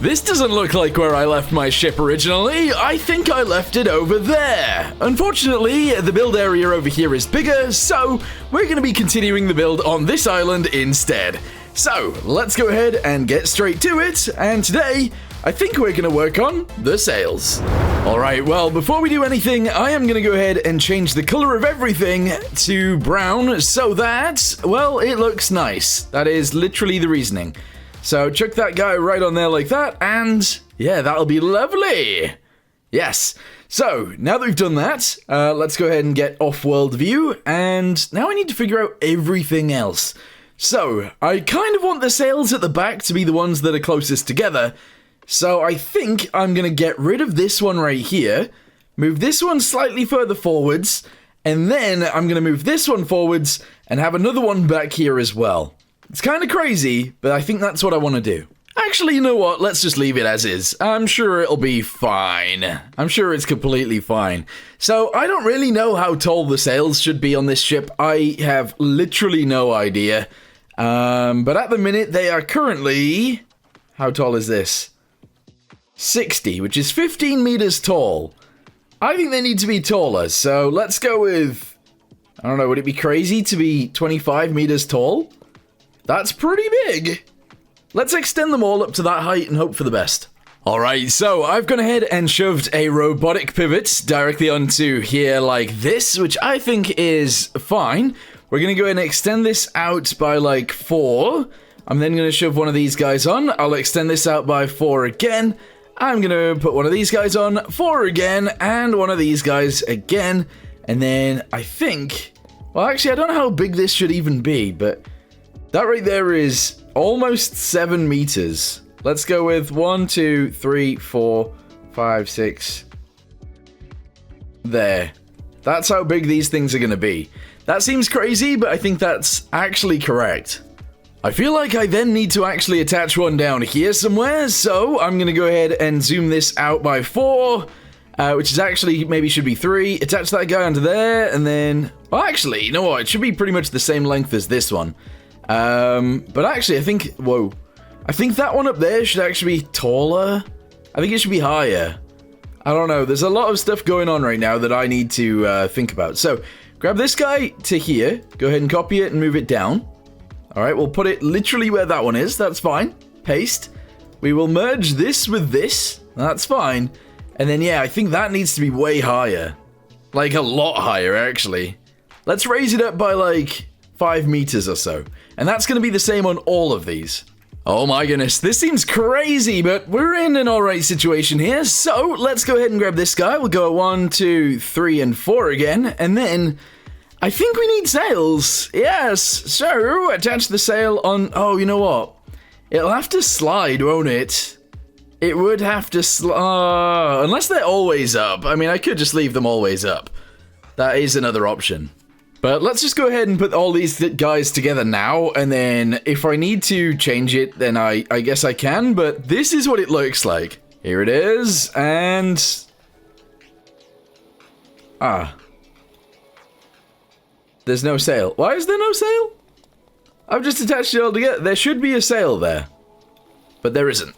This doesn't look like where I left my ship originally. I think I left it over there. Unfortunately, the build area over here is bigger, so we're going to be continuing the build on this island instead. So, let's go ahead and get straight to it, and today, I think we're going to work on the sails. Alright, well, before we do anything, I am going to go ahead and change the color of everything to brown so that, well, it looks nice. That is literally the reasoning. So, chuck that guy right on there like that, and yeah, that'll be lovely. Yes. So, now that we've done that, let's go ahead and get off-world view, and now I need to figure out everything else. So, I kind of want the sails at the back to be the ones that are closest together, so I think I'm going to get rid of this one right here, move this one slightly further forwards, and then I'm going to move this one forwards and have another one back here as well. It's kind of crazy, but I think that's what I want to do. Actually, you know what? Let's just leave it as is. I'm sure it'll be fine. I'm sure it's completely fine. So, I don't really know how tall the sails should be on this ship. I have literally no idea. But at the minute, they are currently... How tall is this? 60, which is 15 meters tall. I think they need to be taller, so let's go with... I don't know, would it be crazy to be 25 meters tall? That's pretty big. Let's extend them all up to that height and hope for the best. Alright, so I've gone ahead and shoved a robotic pivot directly onto here like this, which I think is fine. We're going to go ahead and extend this out by like 4. I'm then going to shove one of these guys on. I'll extend this out by 4 again. I'm going to put one of these guys on, 4 again, and one of these guys again. And then I think... Well, actually, I don't know how big this should even be, but that right there is almost 7 meters. Let's go with 1, 2, 3, 4, 5, 6. There. That's how big these things are going to be. That seems crazy, but I think that's actually correct. I feel like I then need to actually attach one down here somewhere, so I'm going to go ahead and zoom this out by 4, which is actually maybe should be 3. Attach that guy onto there, and then... Well, actually, you know what? It should be pretty much the same length as this one. But actually, I think... Whoa. I think that one up there should actually be taller. I think it should be higher. I don't know. There's a lot of stuff going on right now that I need to think about. So... Grab this guy to here, go ahead and copy it and move it down. Alright, we'll put it literally where that one is, that's fine. Paste. We will merge this with this, that's fine. And then yeah, I think that needs to be way higher. Like a lot higher, actually. Let's raise it up by like 5 meters or so. And that's going to be the same on all of these. Oh my goodness, this seems crazy, but we're in an alright situation here. So let's go ahead and grab this guy. We'll go 1, 2, 3, and 4 again. And then I think we need sails. Yes, so attach the sail on... Oh, you know what? It'll have to slide, won't it? It would have to slide... unless they're always up. I mean, I could just leave them always up. That is another option. But let's just go ahead and put all these guys together now, and then if I need to change it, then I guess I can, but this is what it looks like. Here it is, and... There's no sail. Why is there no sail? I've just attached it all together. There should be a sail there. But there isn't.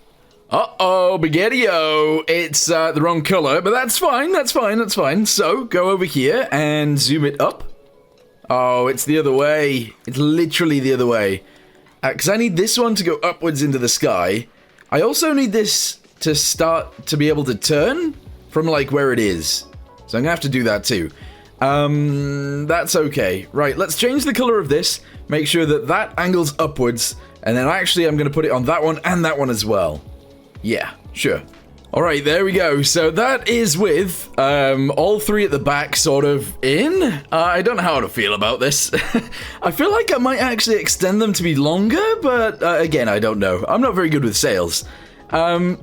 Uh-oh, Spaghetti-O. It's the wrong color, but that's fine, that's fine, that's fine. So, go over here and zoom it up. Oh, it's the other way. It's literally the other way. Because I need this one to go upwards into the sky. I also need this to start to be able to turn from, like, where it is. So I'm going to have to do that too. That's okay. Right, let's change the color of this. Make sure that that angle's upwards. And then actually I'm going to put it on that one and that one as well. Yeah, sure. Alright, there we go. So that is with all 3 at the back sort of in. I don't know how to feel about this. I feel like I might actually extend them to be longer, but again, I don't know. I'm not very good with sails.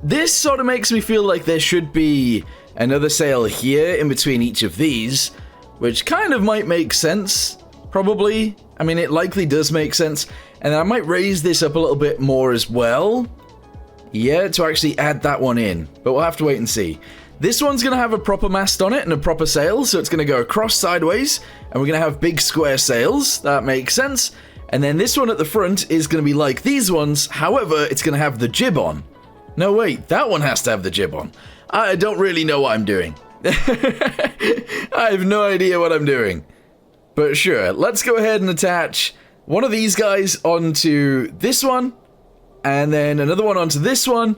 This sort of makes me feel like there should be another sail here in between each of these, which kind of might make sense, probably. I mean, it likely does make sense. And I might raise this up a little bit more as well. Yeah, to actually add that one in, but we'll have to wait and see. This one's going to have a proper mast on it and a proper sail, so it's going to go across sideways, and we're going to have big square sails. That makes sense. And then this one at the front is going to be like these ones, however, it's going to have the jib on. No, wait, that one has to have the jib on. I don't really know what I'm doing. I have no idea what I'm doing. But sure, let's go ahead and attach one of these guys onto this one, and then another one onto this one,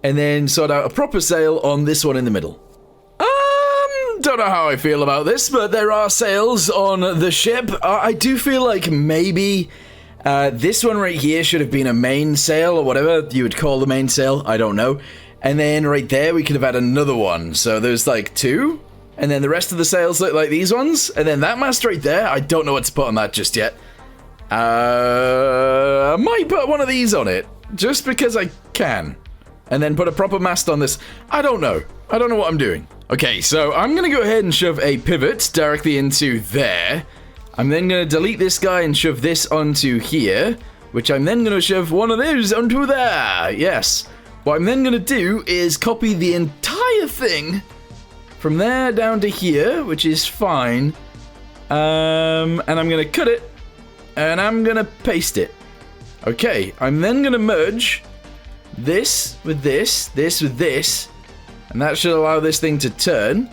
and then sort out a proper sail on this one in the middle. Don't know how I feel about this, but there are sails on the ship. I do feel like maybe this one right here should have been a mainsail, or whatever you would call the mainsail. I don't know. And then right there, we could have had another one. So there's like 2. And then the rest of the sails look like these ones. And then that mast right there, I don't know what to put on that just yet. I might put one of these on it, just because I can. And then put a proper mast on this. I don't know. I don't know what I'm doing. Okay, so I'm going to go ahead and shove a pivot directly into there. I'm then going to delete this guy and shove this onto here, which I'm then going to shove one of those onto there. Yes. What I'm then going to do is copy the entire thing from there down to here, which is fine. And I'm going to cut it, and I'm going to paste it. Okay, I'm then going to merge this with this, this with this, and that should allow this thing to turn.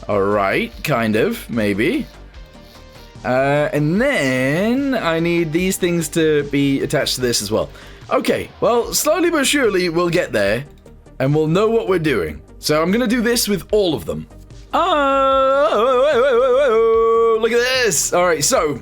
Alright, kind of, maybe. And then I need these things to be attached to this as well. Okay, well, slowly but surely we'll get there, and we'll know what we're doing. So I'm gonna do this with all of them. Oh, look at this! Alright, so,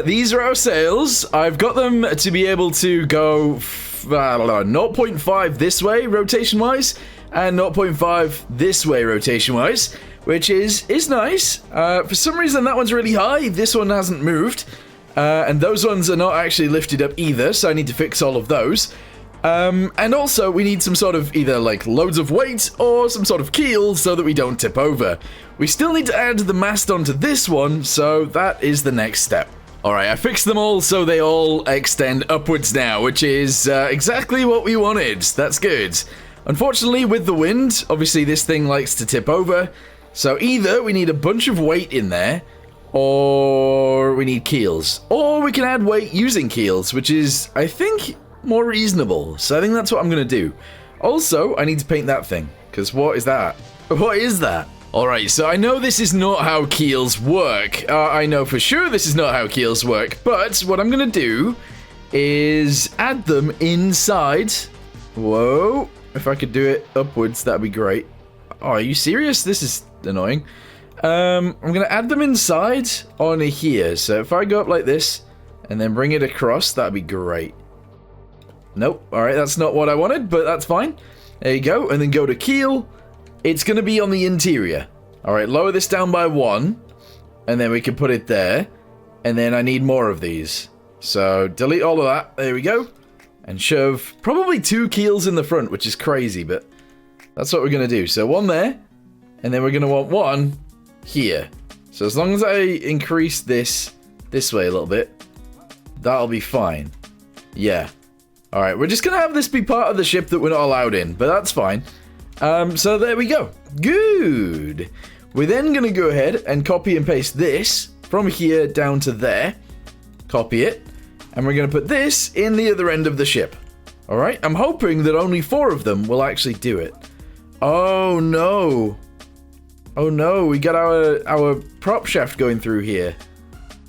these are our sails. I've got them to be able to go, 0.5 this way, rotation-wise, and 0.5 this way, rotation-wise, which is nice. For some reason, that one's really high. This one hasn't moved. And those ones are not actually lifted up either, so I need to fix all of those. And also, we need some sort of either, like, loads of weight or some sort of keel so that we don't tip over. We still need to add the mast onto this one, so that is the next step. Alright, I fixed them all so they all extend upwards now, which is exactly what we wanted. That's good. Unfortunately, with the wind, obviously this thing likes to tip over, so either we need a bunch of weight in there, or we need keels. Or we can add weight using keels, which is, I think, more reasonable. So I think that's what I'm going to do. Also, I need to paint that thing, because what is that? What is that? Alright, so I know this is not how keels work. I know for sure this is not how keels work, but what I'm going to do is add them inside. Whoa. If I could do it upwards, that'd be great. Oh, are you serious? This is annoying. I'm going to add them inside on here. So if I go up like this and then bring it across, that'd be great. Nope. Alright, that's not what I wanted, but that's fine. There you go. And then go to keel. It's going to be on the interior. Alright, lower this down by 1. And then we can put it there. And then I need more of these. So delete all of that. There we go. And shove probably 2 keels in the front, which is crazy, but that's what we're going to do. So 1 there. And then we're going to want 1 here. So as long as I increase this way a little bit, that'll be fine. Yeah. Alright, we're just going to have this be part of the ship that we're not allowed in, but that's fine. So there we go. Good. We're then going to go ahead and copy and paste this from here down to there. Copy it. And we're going to put this in the other end of the ship. Alright, I'm hoping that only 4 of them will actually do it. Oh no. Oh no, we got our prop shaft going through here.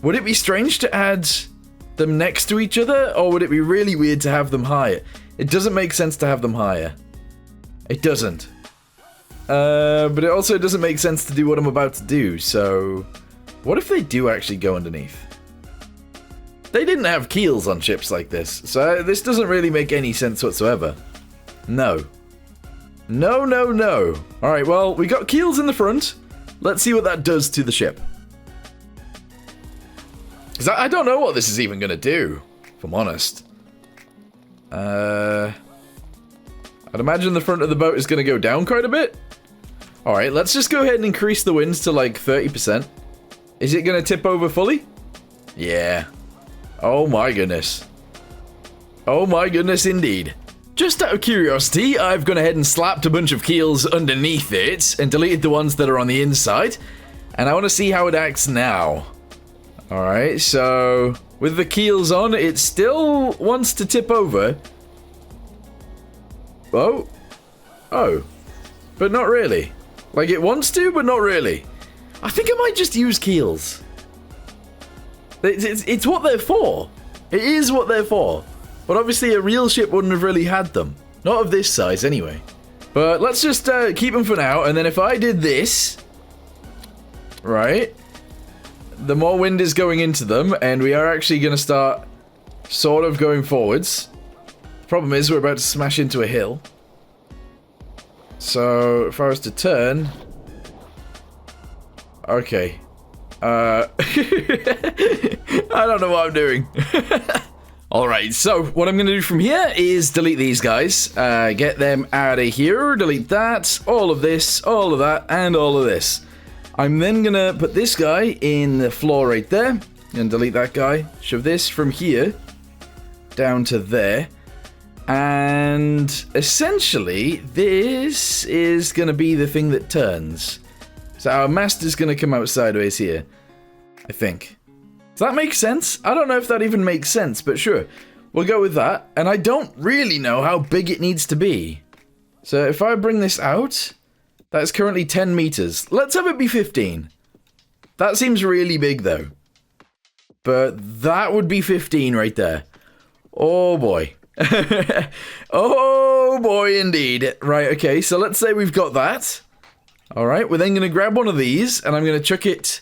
Would it be strange to add them next to each other, or would it be really weird to have them higher? It doesn't make sense to have them higher. It doesn't. But it also doesn't make sense to do what I'm about to do, so... What if they do actually go underneath? They didn't have keels on ships like this, so this doesn't really make any sense whatsoever. No. No, no, no. Alright, well, we got keels in the front. Let's see what that does to the ship. Because I don't know what this is even going to do, if I'm honest. I'd imagine the front of the boat is going to go down quite a bit. Alright, let's just go ahead and increase the winds to like 30%. Is it going to tip over fully? Yeah. Oh my goodness. Oh my goodness indeed. Just out of curiosity, I've gone ahead and slapped a bunch of keels underneath it and deleted the ones that are on the inside. And I want to see how it acts now. Alright, so with the keels on, it still wants to tip over. Oh, Oh. But not really. Like, it wants to, but not really. I think I might just use keels. It's what they're for. It is what they're for. But obviously a real ship wouldn't have really had them. Not of this size, anyway. But let's just keep them for now, and then if I did this... Right? The more wind is going into them, and we are actually going to start sort of going forwards. The problem is we're about to smash into a hill. So, if I was to turn... Okay. I don't know what I'm doing. Alright, so what I'm going to do from here is delete these guys. Get them out of here. Delete that. All of this. All of that. And all of this. I'm then going to put this guy in the floor right there. And delete that guy. Shove this from here down to there. And essentially, this is going to be the thing that turns. So our mast is going to come out sideways here. I think. Does that make sense? I don't know if that even makes sense, but sure. We'll go with that. And I don't really know how big it needs to be. So if I bring this out, that's currently 10 meters. Let's have it be 15. That seems really big, though. But that would be 15 right there. Oh, boy. Oh, boy, indeed. Right, okay, so let's say we've got that. All right, we're then going to grab one of these, and I'm going to chuck it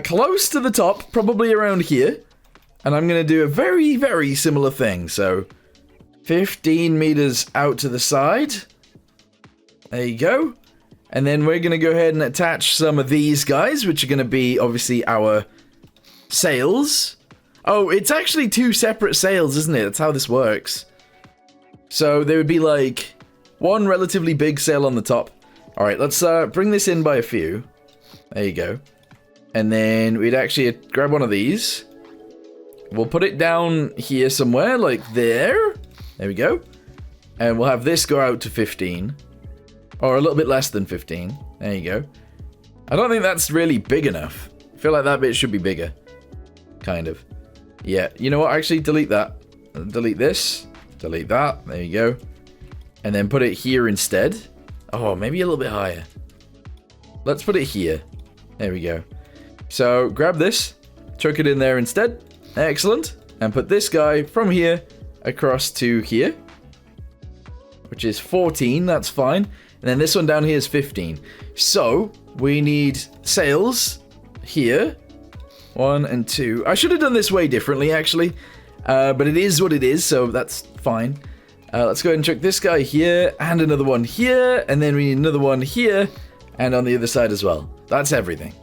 close to the top, probably around here. And I'm going to do a very, very similar thing. So, 15 meters out to the side. There you go. And then we're going to go ahead and attach some of these guys, which are going to be, obviously, our sails. Oh, it's actually two separate sails, isn't it? That's how this works. So, there would be, like, one relatively big sail on the top. Alright, let's bring this in by a few. There you go. And then we'd actually grab one of these. We'll put it down here somewhere, like there. There we go. And we'll have this go out to 15. Or a little bit less than 15. There you go. I don't think that's really big enough. I feel like that bit should be bigger. Kind of. Yeah, you know what? Actually, delete that. Delete this. Delete that. There you go. And then put it here instead. Oh, maybe a little bit higher. Let's put it here. There we go. So, grab this. Chuck it in there instead. Excellent. And put this guy from here across to here. Which is 14. That's fine. And then this one down here is 15. So, we need sails here. 1 and 2. I should have done this way differently, actually. But it is what it is, so that's fine. Let's go ahead and chuck this guy here, and another one here, and then we need another one here, and on the other side as well. That's everything.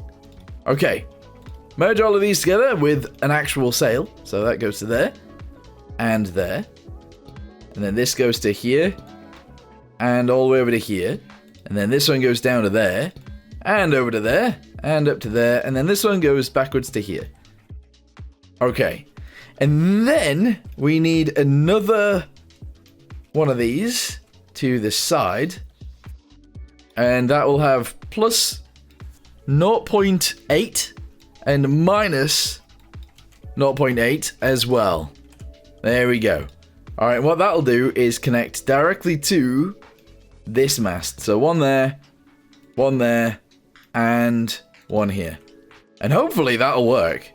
Okay. Merge all of these together with an actual sail. So that goes to there, and there. And then this goes to here, and all the way over to here. And then this one goes down to there, and over to there, and up to there, and then this one goes backwards to here. Okay. And then we need another one of these to the side, and that will have plus 0.8 and minus 0.8 as well. There we go. Alright, what that'll do is connect directly to this mast. So one there, and one here. And hopefully that'll work.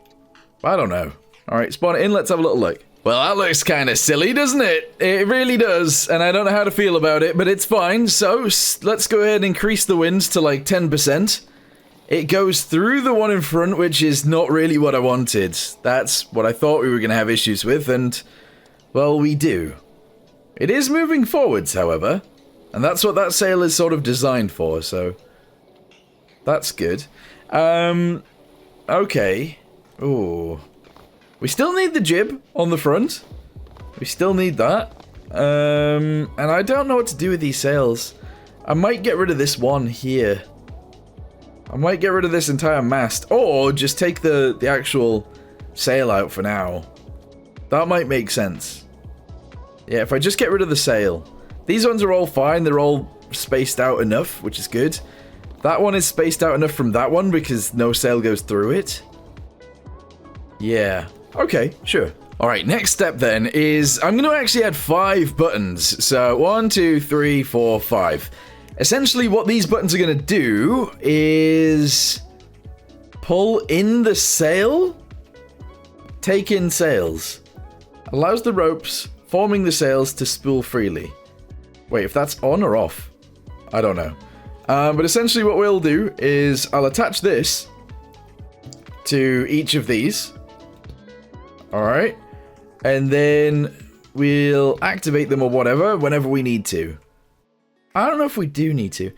I don't know. Alright, spawn it in, let's have a little look. Well, that looks kind of silly, doesn't it? It really does, and I don't know how to feel about it, but it's fine. So, let's go ahead and increase the winds to like 10%. It goes through the one in front, which is not really what I wanted. That's what I thought we were going to have issues with, and, well, we do. It is moving forwards, however, and that's what that sail is sort of designed for, so that's good. Okay. Ooh. We still need the jib on the front. We still need that. And I don't know what to do with these sails. I might get rid of this one here. I might get rid of this entire mast. Or just take the actual sail out for now. That might make sense. Yeah, if I just get rid of the sail. These ones are all fine. They're all spaced out enough, which is good. That one is spaced out enough from that one because no sail goes through it. Yeah. Okay, sure. Alright, next step then is I'm going to actually add 5 buttons. So 1, 2, 3, 4, 5. Essentially what these buttons are going to do is pull in the sail, take in sails. Allows the ropes forming the sails to spool freely. Wait, if that's on or off? I don't know. But essentially what we'll do is I'll attach this to each of these. Alright. And then we'll activate them or whatever whenever we need to. I don't know if we do need to.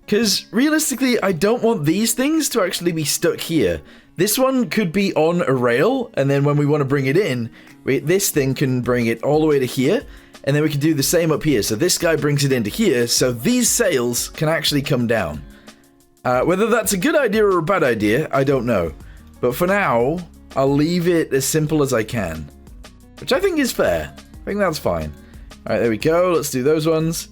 Because realistically, I don't want these things to actually be stuck here. This one could be on a rail, and then when we want to bring it in, this thing can bring it all the way to here, and then we can do the same up here. So this guy brings it into here, so these sails can actually come down. Whether that's a good idea or a bad idea, I don't know. But for now, I'll leave it as simple as I can. Which I think is fair. I think that's fine. Alright, there we go. Let's do those ones.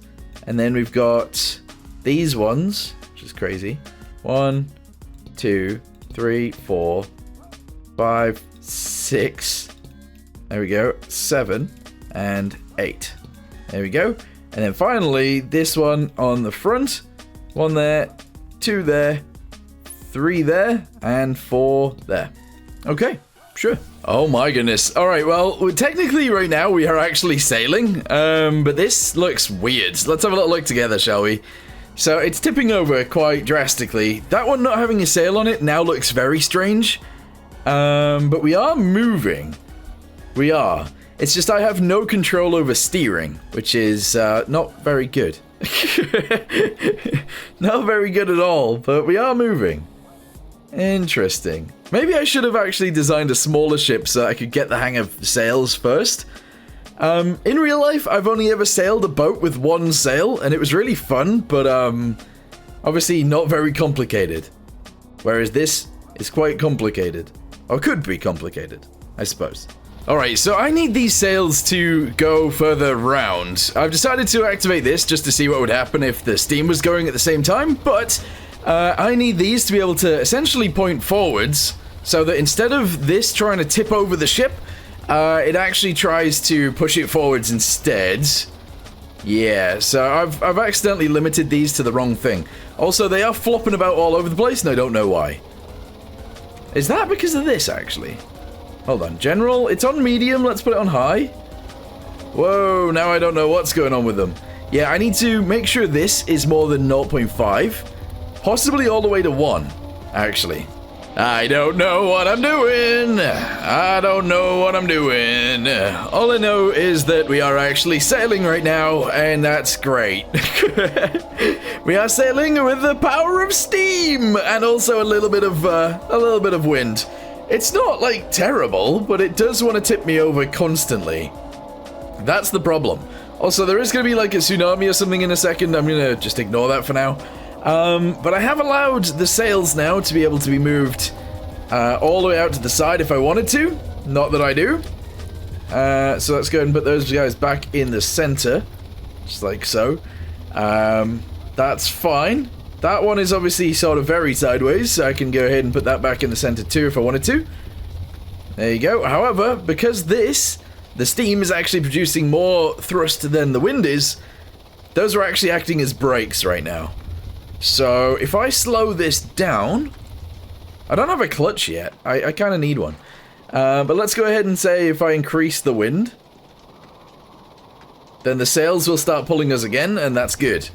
And then we've got these ones, which is crazy. 1, 2, 3, 4, 5, 6. There we go. 7 and 8. There we go. And then finally, this one on the front. 1 there, 2 there, 3 there, and 4 there. Okay, sure. Oh my goodness. Alright, well, technically right now we are actually sailing, but this looks weird. Let's have a little look together, shall we? So it's tipping over quite drastically. That one not having a sail on it now looks very strange, but we are moving. We are. It's just I have no control over steering, which is not very good. Not very good at all, but we are moving. Interesting. Maybe I should have actually designed a smaller ship so I could get the hang of sails first. In real life, I've only ever sailed a boat with 1 sail, and it was really fun, but obviously not very complicated. Whereas this is quite complicated. Or could be complicated, I suppose. Alright, so I need these sails to go further round. I've decided to activate this just to see what would happen if the steam was going at the same time, but I need these to be able to essentially point forwards so that instead of this trying to tip over the ship, it actually tries to push it forwards instead. Yeah, so I've accidentally limited these to the wrong thing. Also, they are flopping about all over the place and I don't know why. Is that because of this, actually? Hold on, general, it's on medium, let's put it on high. Whoa, now I don't know what's going on with them. Yeah, I need to make sure this is more than 0.5. Possibly all the way to 1, actually. I don't know what I'm doing. I don't know what I'm doing. All I know is that we are actually sailing right now, and that's great. We are sailing with the power of steam, and also a little bit of wind. It's not like terrible, but it does want to tip me over constantly. That's the problem. Also, there is going to be like a tsunami or something in a second. I'm going to just ignore that for now. But I have allowed the sails now to be able to be moved all the way out to the side if I wanted to. Not that I do. So let's go ahead and put those guys back in the center. Just like so. That's fine. That one is obviously sort of very sideways, so I can go ahead and put that back in the center too if I wanted to. There you go. However, because the steam is actually producing more thrust than the wind is, those are actually acting as brakes right now. So if I slow this down, I don't have a clutch yet. I kind of need one. But let's go ahead and say if I increase the wind, then the sails will start pulling us again, and that's good.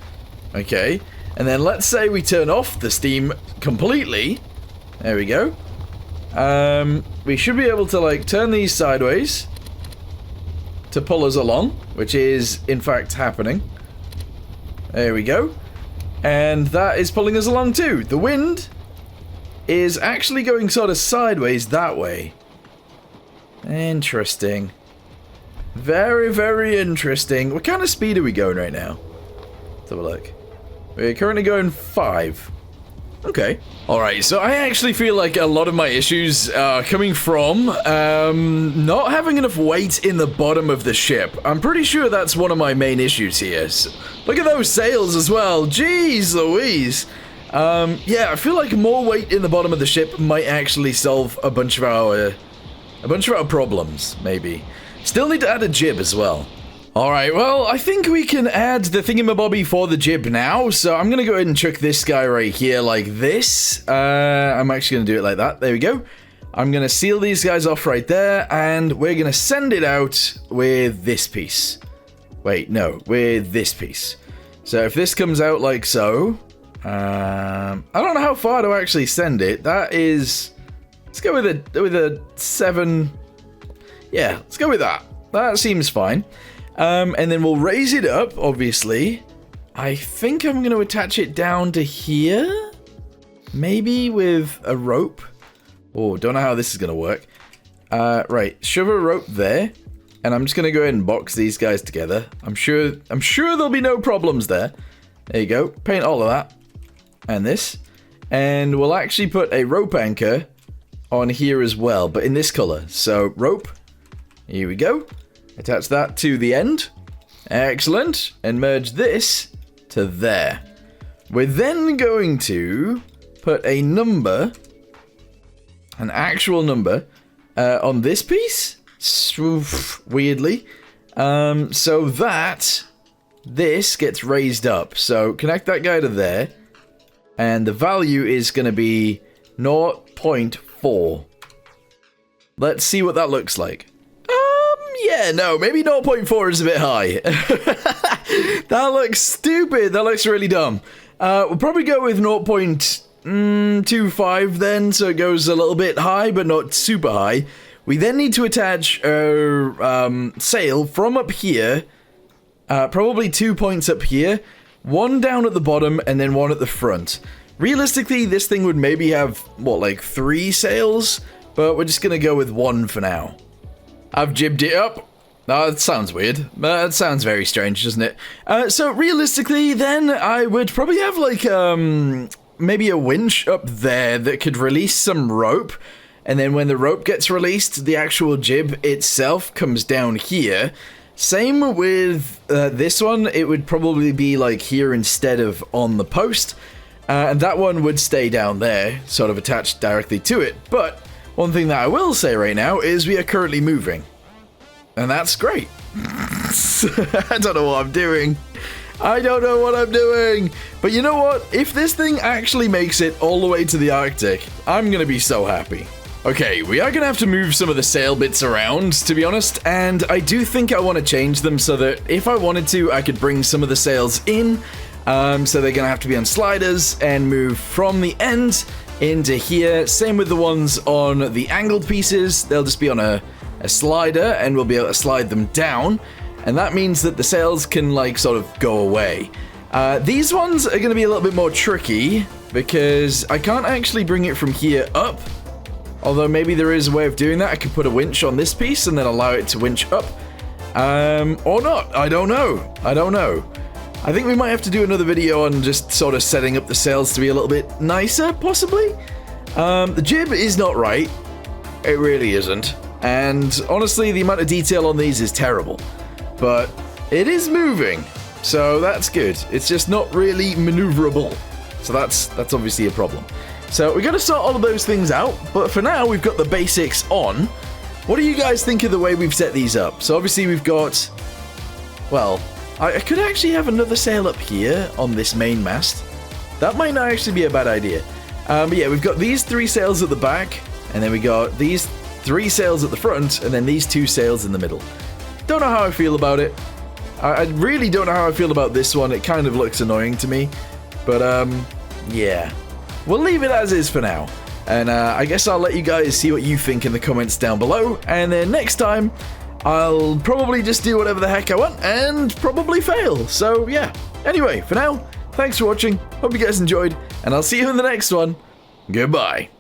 Okay. And then let's say we turn off the steam completely. There we go. We should be able to like turn these sideways to pull us along, which is in fact happening. There we go. And that is pulling us along too. The wind is actually going sort of sideways that way. Interesting. Very, very interesting. What kind of speed are we going right now? Let's have a look. We're currently going 5. Okay. Alright, so I actually feel like a lot of my issues are coming from not having enough weight in the bottom of the ship. I'm pretty sure that's one of my main issues here. So, look at those sails as well. Jeez Louise. Yeah, I feel like more weight in the bottom of the ship might actually solve a bunch of our A bunch of our problems, maybe. Still need to add a jib as well. Alright, well, I think we can add the thingamabobby for the jib now. So I'm going to go ahead and chuck this guy right here like this. I'm actually going to do it like that. There we go. I'm going to seal these guys off right there. And we're going to send it out with this piece. Wait, no, with this piece. So if this comes out like so... I don't know how far to actually send it. That is... Let's go with a 7... Yeah, let's go with that. That seems fine. And then we'll raise it up, obviously. I think I'm going to attach it down to here. Maybe with a rope. Oh, don't know how this is going to work. Right, shove a rope there. And I'm just going to go ahead and box these guys together. I'm sure there'll be no problems there. There you go. Paint all of that. And this. And we'll actually put a rope anchor on here as well, but in this color. So, rope. Here we go. Attach that to the end. Excellent. And merge this to there. We're then going to put a number, an actual number, on this piece. Weirdly. So that this gets raised up. So connect that guy to there. And the value is going to be 0.4. Let's see what that looks like. Yeah, no, maybe 0.4 is a bit high. That looks stupid. That looks really dumb. We'll probably go with 0.25 then, so it goes a little bit high, but not super high. We then need to attach a sail from up here, probably 2 points up here, one down at the bottom, and then one at the front. Realistically, this thing would maybe have, what, like 3 sails? But we're just going to go with 1 for now. I've jibbed it up. Oh, that sounds weird. That sounds very strange, doesn't it? So realistically, then, I would probably have, like, maybe a winch up there that could release some rope. And then when the rope gets released, the actual jib itself comes down here. Same with this one. It would probably be, like, here instead of on the post. And that one would stay down there, sort of attached directly to it. But one thing that I will say right now is we are currently moving. And that's great. I don't know what I'm doing. I don't know what I'm doing. But you know what? If this thing actually makes it all the way to the Arctic, I'm going to be so happy. Okay, we are going to have to move some of the sail bits around, to be honest. And I do think I want to change them so that if I wanted to, I could bring some of the sails in. So they're going to have to be on sliders and move from the end into here. Same with the ones on the angled pieces. They'll just be on a slider and we'll be able to slide them down. And that means that the sails can, like, sort of go away. These ones are going to be a little bit more tricky because I can't actually bring it from here up. Although maybe there is a way of doing that. I could put a winch on this piece and then allow it to winch up. Or not. I don't know. I think we might have to do another video on just sort of setting up the sails to be a little bit nicer, possibly. The jib is not right. It really isn't. And honestly, the amount of detail on these is terrible. But it is moving, so that's good. It's just not really maneuverable. So that's obviously a problem. So we're going to sort all of those things out, but for now we've got the basics on. What do you guys think of the way we've set these up? So obviously we've got, well, I could actually have another sail up here on this main mast. That might not actually be a bad idea. But yeah, we've got these 3 sails at the back, and then we got these 3 sails at the front, and then these 2 sails in the middle. Don't know how I feel about it. I really don't know how I feel about this one. It kind of looks annoying to me. But, yeah. We'll leave it as is for now. And I guess I'll let you guys see what you think in the comments down below. And then next time, I'll probably just do whatever the heck I want and probably fail. So, yeah. Anyway, for now, thanks for watching. Hope you guys enjoyed. And I'll see you in the next one. Goodbye.